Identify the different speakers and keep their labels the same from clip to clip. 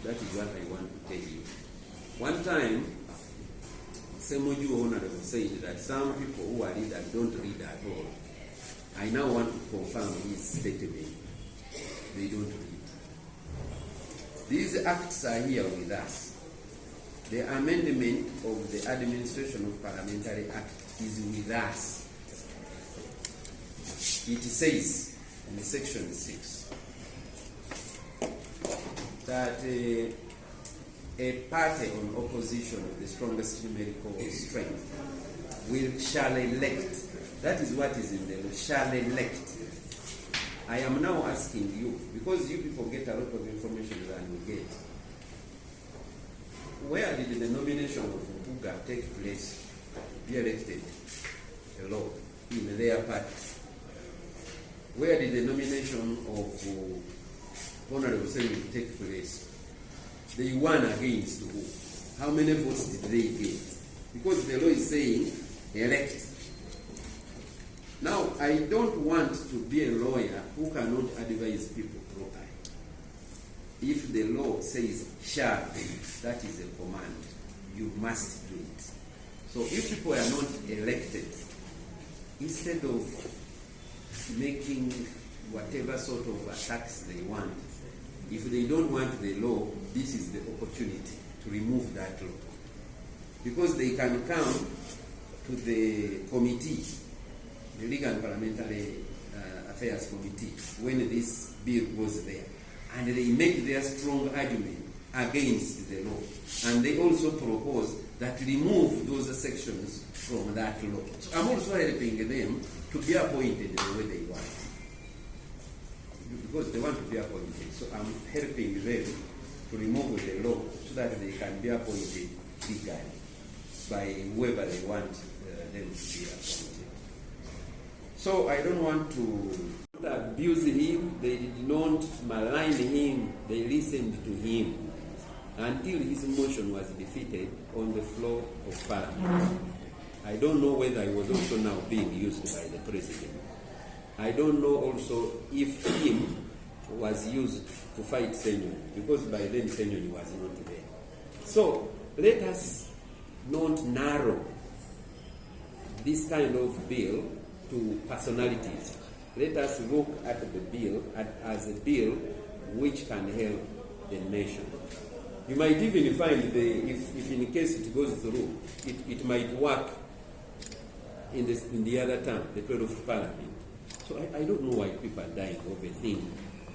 Speaker 1: That is what I want to tell you. One time, Semoju Honorable said that some people who are leaders don't read at all. I now want to confirm his statement. They don't read. These acts are here with us. The amendment of the Administration of Parliamentary Act is with us. It says in section 6 that a party on opposition of the strongest numerical strength shall elect. That is what is in the law, shall elect. I am now asking you, because you people get a lot of information than we get. Where did the nomination of Buga take place, be elected? Hello, in their party. Where did the nomination of Honorable Senate take place? They won against who? How many votes did they get? Because the law is saying elect. Now, I don't want to be a lawyer who cannot advise people properly. If the law says shall, that is a command. You must do it. So if people are not elected, instead of making whatever sort of attacks they want, if they don't want the law, this is the opportunity to remove that law. Because they can come to the committee, the Legal and Parliamentary Affairs Committee, when this bill goes there, and they make their strong argument against the law. And they also propose that remove those sections from that law. So I'm also helping them to be appointed the way they want. Because they want to be appointed. So I'm helping them to remove the law so that they can be appointed legally by whoever they want them to be appointed. So I don't want to abuse him. They did not malign him. They listened to him until his motion was defeated on the floor of Parliament. I don't know whether he was also now being used by the president. I don't know also if him was used to fight Senyon, because by then Senyon was not there. So let us not narrow this kind of bill to personalities. Let us look at the bill as a bill which can help the nation. You might even find if in case it goes through, it might work in the other term, the 12th Parliament. So I don't know why people are dying of a thing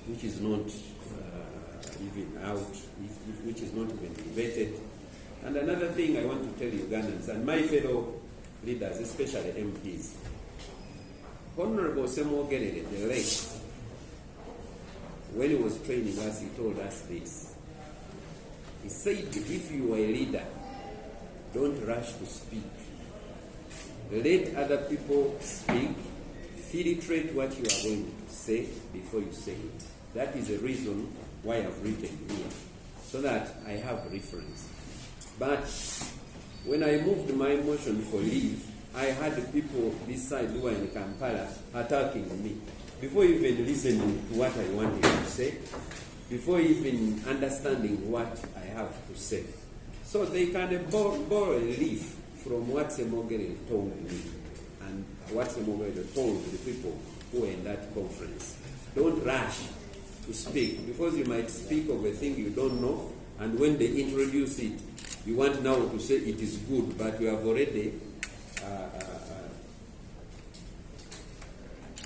Speaker 1: which is not even out, which is not even debated. And another thing I want to tell Ugandans and my fellow leaders, especially MPs, Honorable Semogerere, the late, when he was training us, he told us this. He said, if you are a leader, don't rush to speak. Let other people speak. Filtrate what you are going to say before you say it. That is the reason why I've written here, so that I have reference. But when I moved my motion for leave, I had people this side who were in Kampala attacking me. Before even listening to what I wanted to say, before even understanding what I have to say. So they can borrow a leaf from what Semogere told me and what Semogere told the people who were in that conference. Don't rush to speak, because you might speak of a thing you don't know, and when they introduce it, you want now to say it is good, but you have already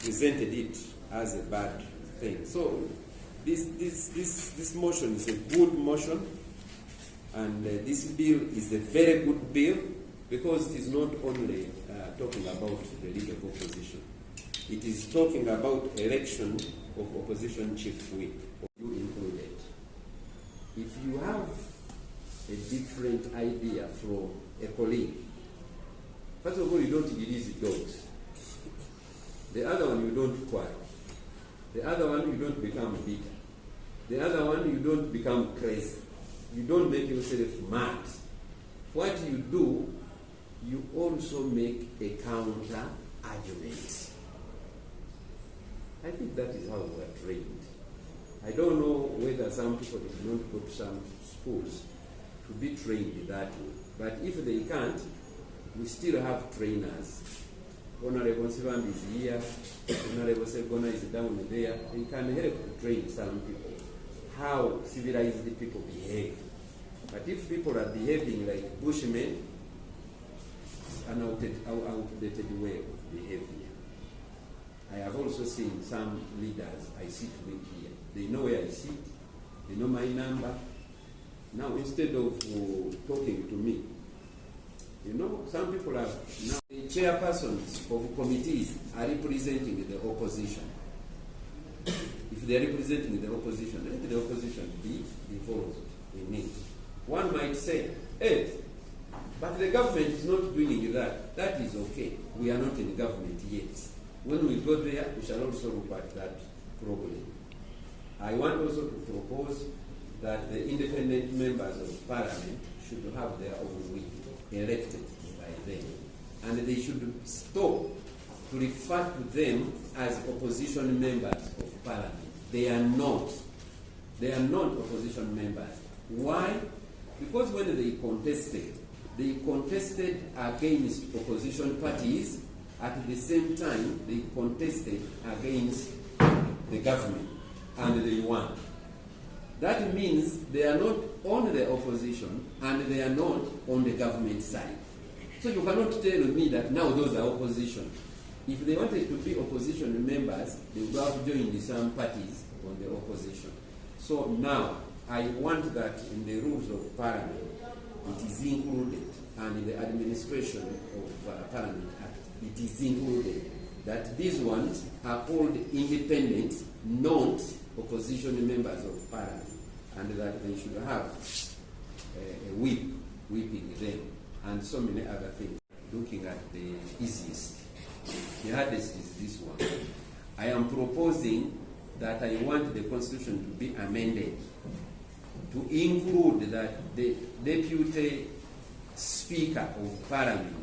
Speaker 1: presented it as a bad thing. So this motion is a good motion, and this bill is a very good bill, because it is not only talking about the leader of opposition. It is talking about election of opposition chief whip, you included. If you have a different idea from a colleague, first of all, you don't release dogs. The other one, you don't quarrel. The other one, you don't become bitter. The other one, you don't become crazy. You don't make yourself mad. What you do, you also make a counter argument. I think that is how we are trained. I don't know whether some people did not go to some schools to be trained that way. But if they can't, we still have trainers. Honorable Sivambi is here, Honorable Segona is down there. They can help to train some people how civilized people behave. But if people are behaving like bushmen, an outdated way of behavior. I have also seen some leaders I sit with here. They know where I sit, they know my number. Now instead of talking to me, you know, some people are now the chairpersons of committees are representing the opposition. If they are representing the opposition, let the opposition be involved in it. One might say, hey, but the government is not doing that. That is okay. We are not in government yet. When we go there, we shall also look at that problem. I want also to propose that the independent members of parliament should have their own will elected by them. And they should stop to refer to them as opposition members of parliament. They are not. They are not opposition members. Why? Because when they contested against opposition parties. At the same time, they contested against the government, and they won. That means they are not on the opposition, and they are not on the government side. So you cannot tell me that now those are opposition. If they wanted to be opposition members, they would have joined some parties on the opposition. So now, I want that in the rules of parliament, it is included, and in the administration of Parliament Act, it is included that these ones are called independent, not opposition members of Parliament, and that they should have a whip whipping them, and so many other things. Looking at the easiest, the hardest is this one. I am proposing that I want the Constitution to be amended to include that the Deputy Speaker of Parliament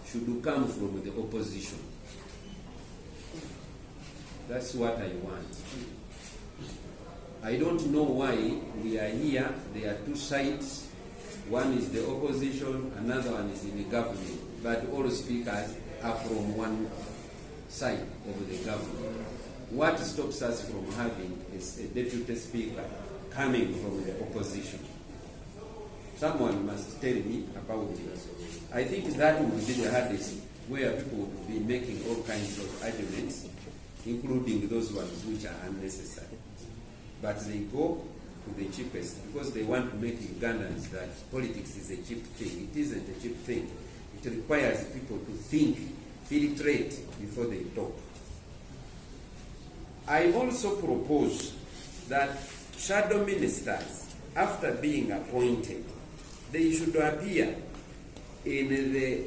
Speaker 1: should come from the opposition. That's what I want. I don't know why we are here. There are two sides. One is the opposition, another one is in the government. But all speakers are from one side of the government. What stops us from having is a deputy speaker coming from the opposition? Someone must tell me about it. I think that would be the hardest, where people would be making all kinds of arguments, including those ones which are unnecessary. But they go to the cheapest because they want to make Ugandans that politics is a cheap thing. It isn't a cheap thing. It requires people to think, filtrate before they talk. I also propose that shadow ministers, after being appointed, they should appear in the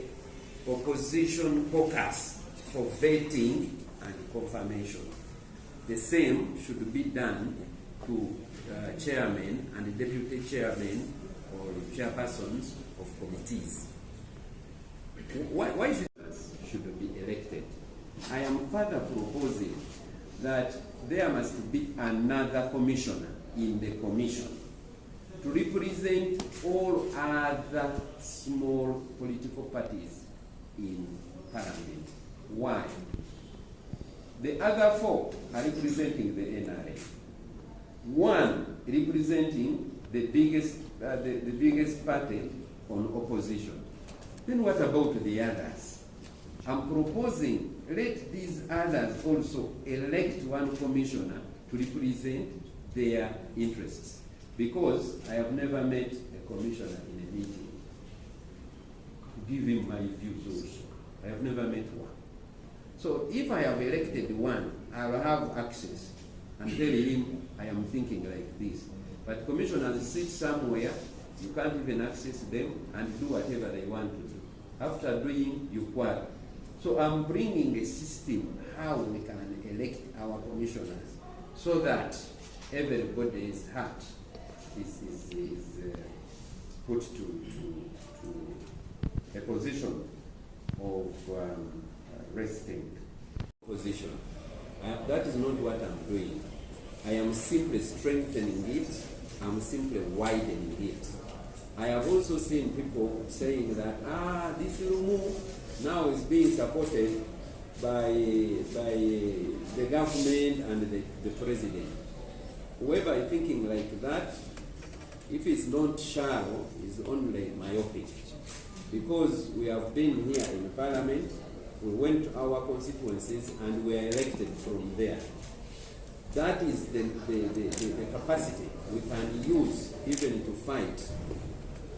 Speaker 1: opposition caucus for vetting and confirmation. The same should be done to chairmen and deputy chairmen or chairpersons of committees. Why should be elected? I am further proposing that there must be another commissioner in the commission to represent all other small political parties in Parliament. Why? The other four are representing the NRA. One representing the biggest party on opposition. Then what about the others? I'm proposing let these others also elect one commissioner to represent their interests. Because I have never met a commissioner in a meeting to give him my views also. I have never met one. So if I have elected one, I will have access and tell him I am thinking like this. But commissioners sit somewhere, you can't even access them and do whatever they want to do. After doing, you quarrel. So I'm bringing a system how we can elect our commissioners so that everybody's heart is put to a position of resting position. That is not what I'm doing. I am
Speaker 2: am simply strengthening it, I'm simply widening it. I have also seen people saying that, this LUMU now is being supported by the government and the president. Whoever is thinking like that, if it's not shallow, is only myopic. Because we have been here in Parliament, we went to our constituencies and we are elected from there. That is the capacity we can use even to fight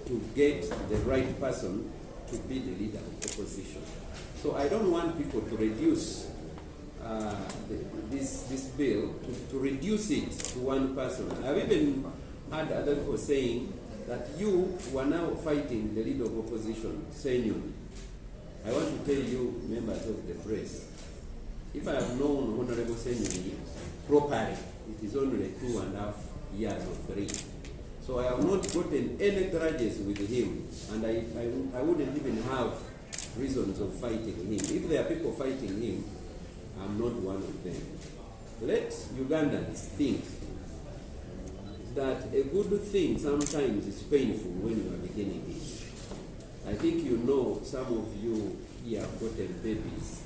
Speaker 2: to get the right person to be the leader of the opposition. So I don't want people to reduce this bill, to reduce it to one person. I've even had other people saying that you are now fighting the leader of opposition, Senyoni. I want to tell you, members of the press, if I have known Honorable Senyoni properly, it is only 2.5 years or 3. So I have not gotten any grudges with him, and I wouldn't even have reasons of fighting him. If there are people fighting him, I'm not one of them. Let Ugandans think that a good thing sometimes is painful when you are beginning it. I think you know, some of you here have gotten babies.